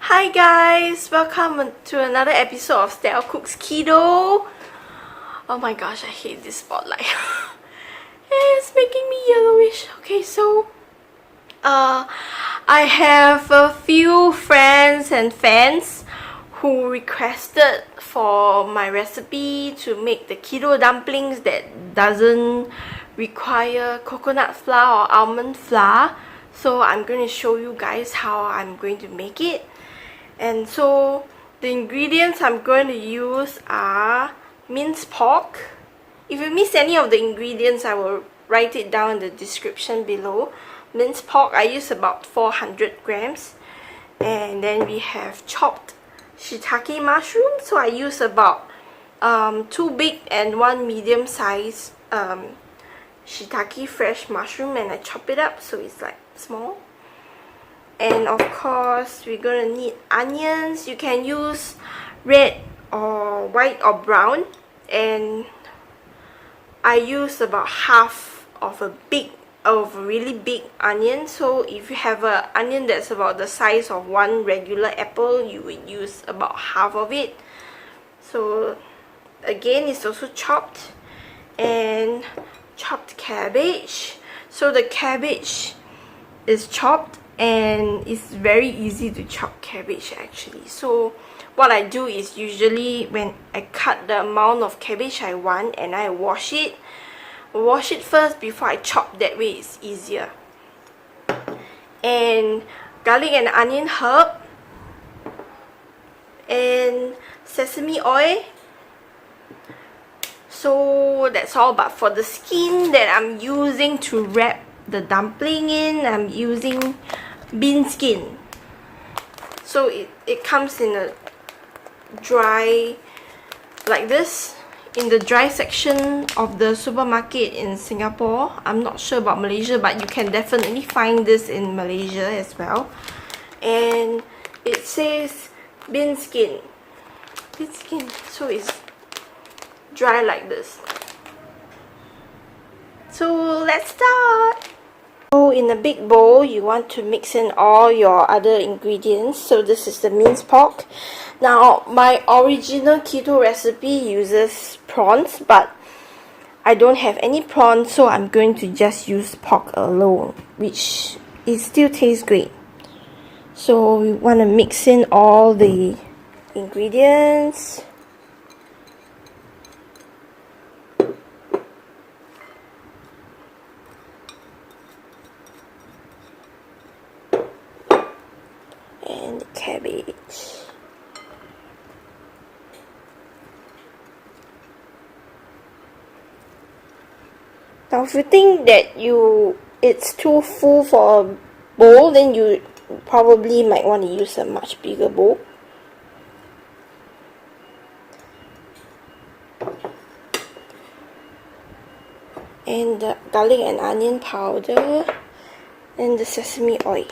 Hi guys, welcome to another episode of Stel Cooks Keto. Oh my gosh, I hate this spotlight. It's making me yellowish. Okay, so I have a few friends and fans who requested for my recipe to make the keto dumplings that doesn't require coconut flour or almond flour. So I'm going to show you guys how I'm going to make it. And so the ingredients I'm going to use are minced pork. If you miss any of the ingredients, I will write it down in the description below. Minced pork, I use about 400 grams. And then we have chopped shiitake mushroom. So I use about 2 big and 1 medium size shiitake fresh mushroom, and I chop it up so it's like small. And of course, we're gonna need onions. You can use red or white or brown. And I use about half of a really big onion. So if you have an onion that's about the size of one regular apple, you would use about half of it. So again, it's also chopped. And chopped cabbage. So the cabbage is chopped, and it's very easy to chop cabbage actually. So what I do is usually when I cut the amount of cabbage I want, and I wash it first before I chop, that way it's easier. And garlic and onion herb, and sesame oil. So that's all. But for the skin that I'm using to wrap the dumpling in, I'm using bean skin. So it comes in a dry, like this, in the dry section of the supermarket in Singapore. I'm not sure about Malaysia, but you can definitely find this in Malaysia as well. And it says bean skin. So it's dry like this. So let's start. So in a big bowl, you want to mix in all your other ingredients. So this is the minced pork. Now my original keto recipe uses prawns, but I don't have any prawns, so I'm going to just use pork alone, which it still tastes great. So we want to mix in all the ingredients. And the cabbage. Now if you think that it's too full for a bowl, then you probably might want to use a much bigger bowl. And the garlic and onion powder, and the sesame oil.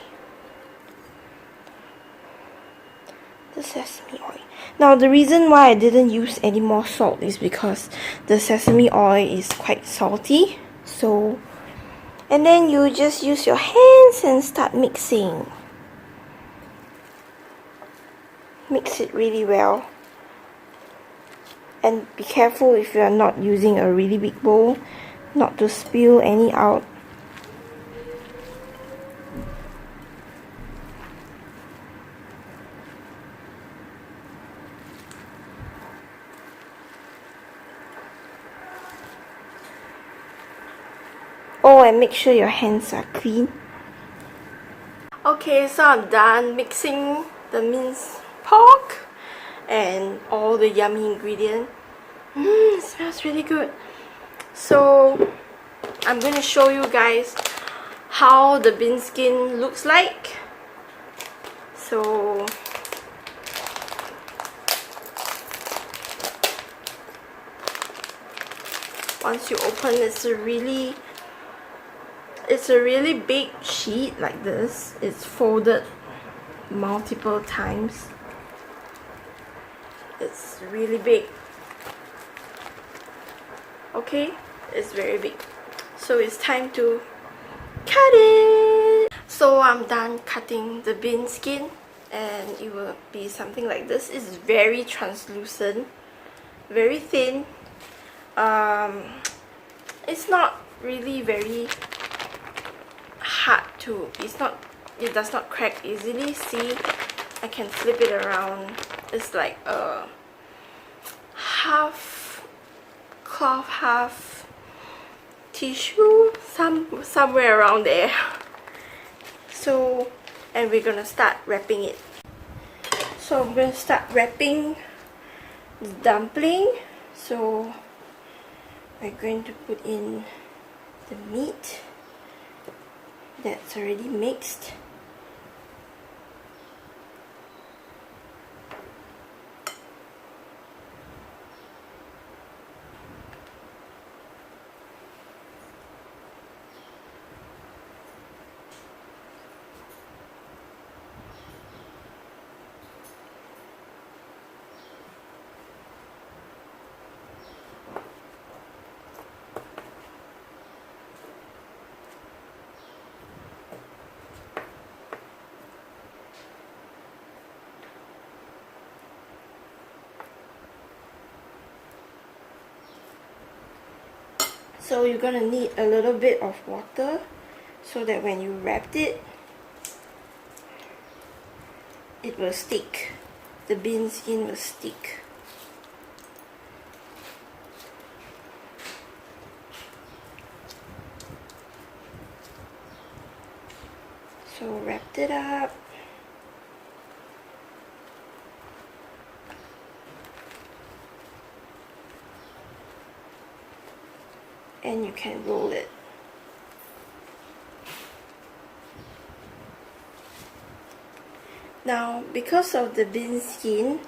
Sesame oil. Now the reason why I didn't use any more salt is because the sesame oil is quite salty. So, and then you just use your hands and start mixing. Mix it really well. And be careful if you are not using a really big bowl, not to spill any out. Oh, and make sure your hands are clean. Okay, so I'm done mixing the minced pork and all the yummy ingredients. It smells really good. So I'm going to show you guys how the bean skin looks like. So once you open, it's a really big sheet like this. It's folded multiple times. It's really big. Okay, it's very big. So it's time to cut it. So I'm done cutting the bean skin. and it will be something like this. It's very translucent, very thin. It's not really very hard to, it does not crack easily. See, I can flip it around. It's like a half cloth, half tissue, somewhere around there. So, and we're gonna start wrapping it. So I'm gonna start wrapping the dumpling. So we're going to put in the meat that's already mixed. So you're gonna need a little bit of water so that when you wrap it, it will stick. The bean skin will stick. So wrapped it up. And you can roll it. Now, because of the bean skin,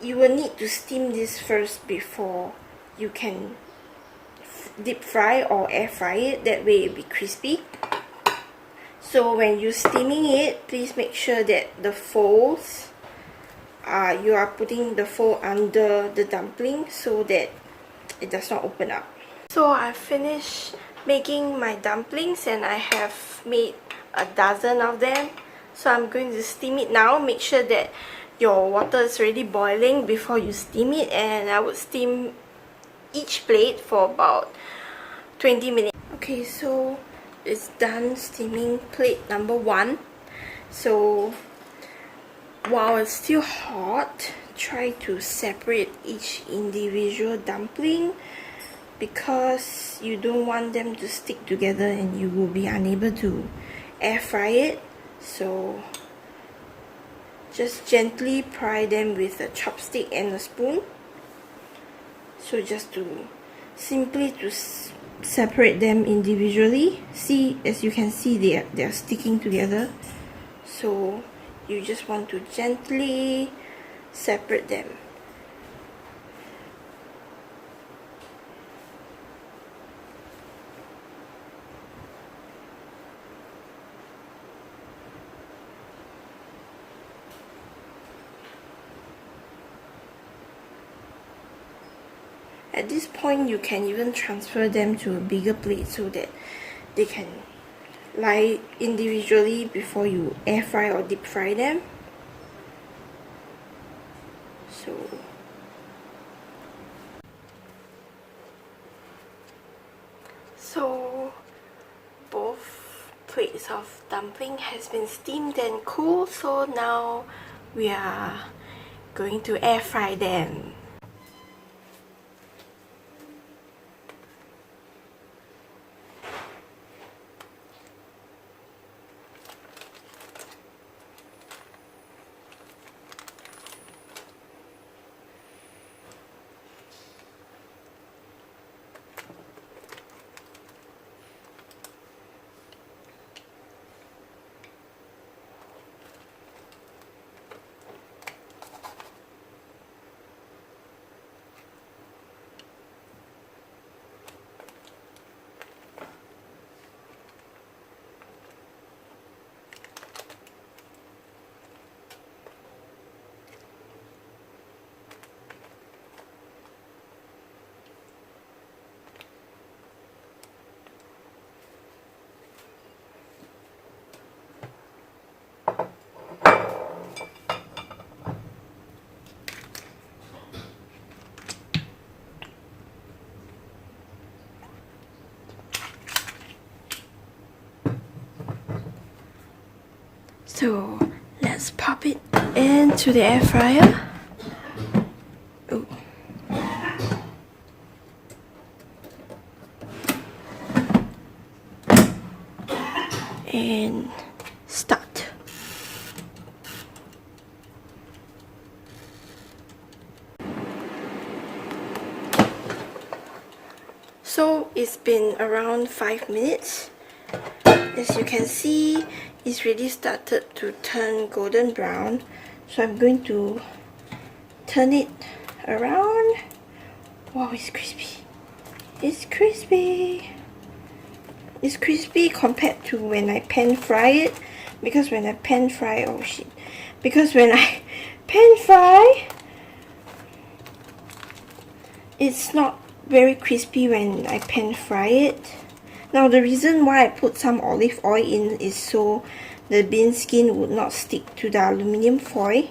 you will need to steam this first before you can deep fry or air fry it. That way it'll be crispy. So when you're steaming it, please make sure that the folds, you are putting the fold under the dumpling so that it does not open up. So I finished making my dumplings and I have made a dozen of them. So I'm going to steam it now. Make sure that your water is already boiling before you steam it, and I would steam each plate for about 20 minutes. Okay, so it's done steaming plate number 1. So while it's still hot, try to separate each individual dumpling, because you don't want them to stick together and you will be unable to air fry it. So just gently pry them with a chopstick and a spoon. So just to simply to separate them individually. See, as you can see, they are sticking together. So you just want to gently separate them. At this point, you can even transfer them to a bigger plate so that they can lie individually before you air fry or deep fry them. So both plates of dumpling has been steamed and cooled, so now we are going to air fry them. So let's pop it into the air fryer. Ooh. And start. So it's been around 5 minutes. As you can see, it's really started to turn golden brown. So I'm going to turn it around. Wow, it's crispy. It's crispy. It's crispy compared to when I pan fry it. Because when I pan fry, oh shit. Because when I pan fry, it's not very crispy when I pan fry it. Now the reason why I put some olive oil in is so the bean skin would not stick to the aluminium foil.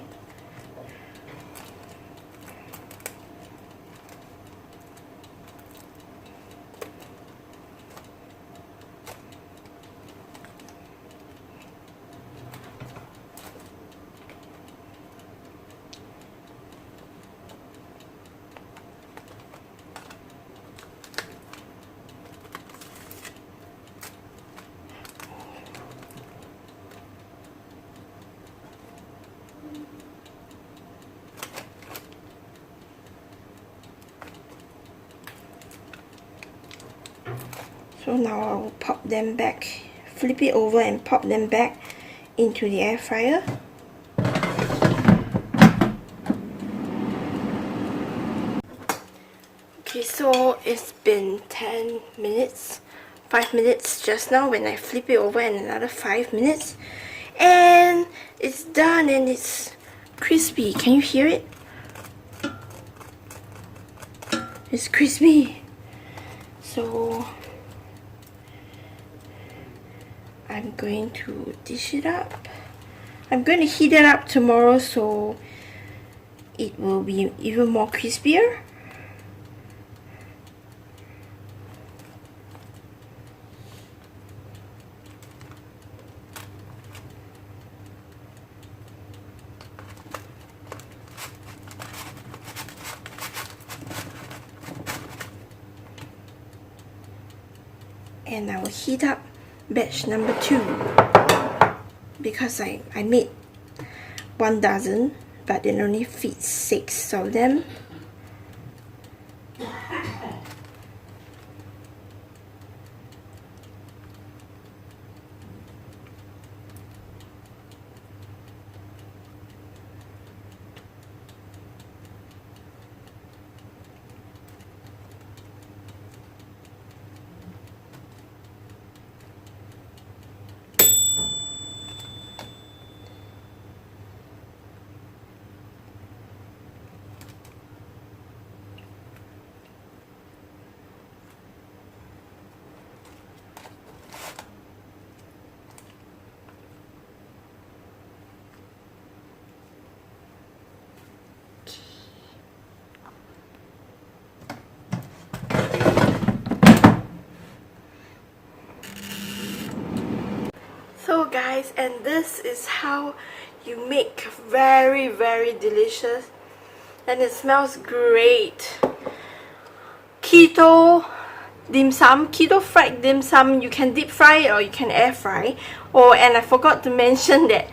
So now I'll pop them back, flip it over and pop them back into the air fryer. Okay, so it's been 10 minutes, 5 minutes just now when I flip it over, and another 5 minutes. And it's done and it's crispy. Can you hear it? It's crispy. So I'm going to dish it up. I'm going to heat it up tomorrow so it will be even more crispier. And I will heat up batch number 2 because I made 1 dozen, but it only fits 6 of them. So guys, and this is how you make very delicious, and it smells great, keto dim sum, keto fried dim sum. You can deep fry it or you can air fry. Oh, and I forgot to mention that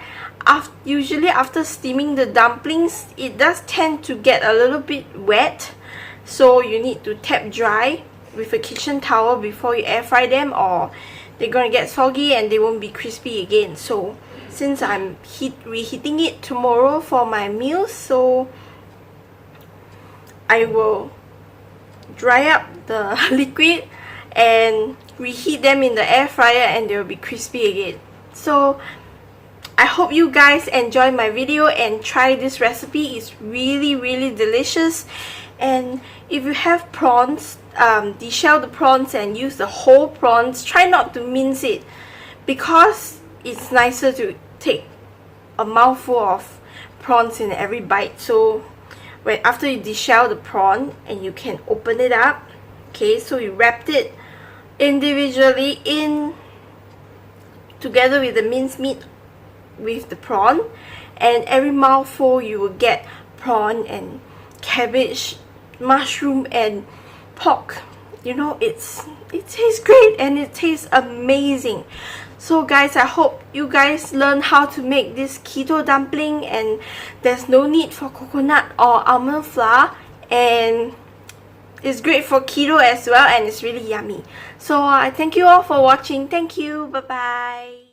usually after steaming the dumplings, it does tend to get a little bit wet, so you need to tap dry with a kitchen towel before you air fry them, or they're gonna get soggy and they won't be crispy again. So since I'm reheating it tomorrow for my meals, so I will dry up the liquid and reheat them in the air fryer and they will be crispy again. So I hope you guys enjoy my video and try this recipe. It's really delicious. And if you have prawns, deshell the prawns and use the whole prawns. Try not to mince it because it's nicer to take a mouthful of prawns in every bite. So after you deshell the prawn, and you can open it up. Okay, so you wrapped it individually in together with the minced meat with the prawn, and every mouthful you will get prawn and cabbage, mushroom and pork. You know, it tastes great and it tastes amazing. So guys, I hope you guys learn how to make this keto dumpling, and there's no need for coconut or almond flour, and it's great for keto as well, and it's really yummy. So I thank you all for watching. Thank you. Bye bye.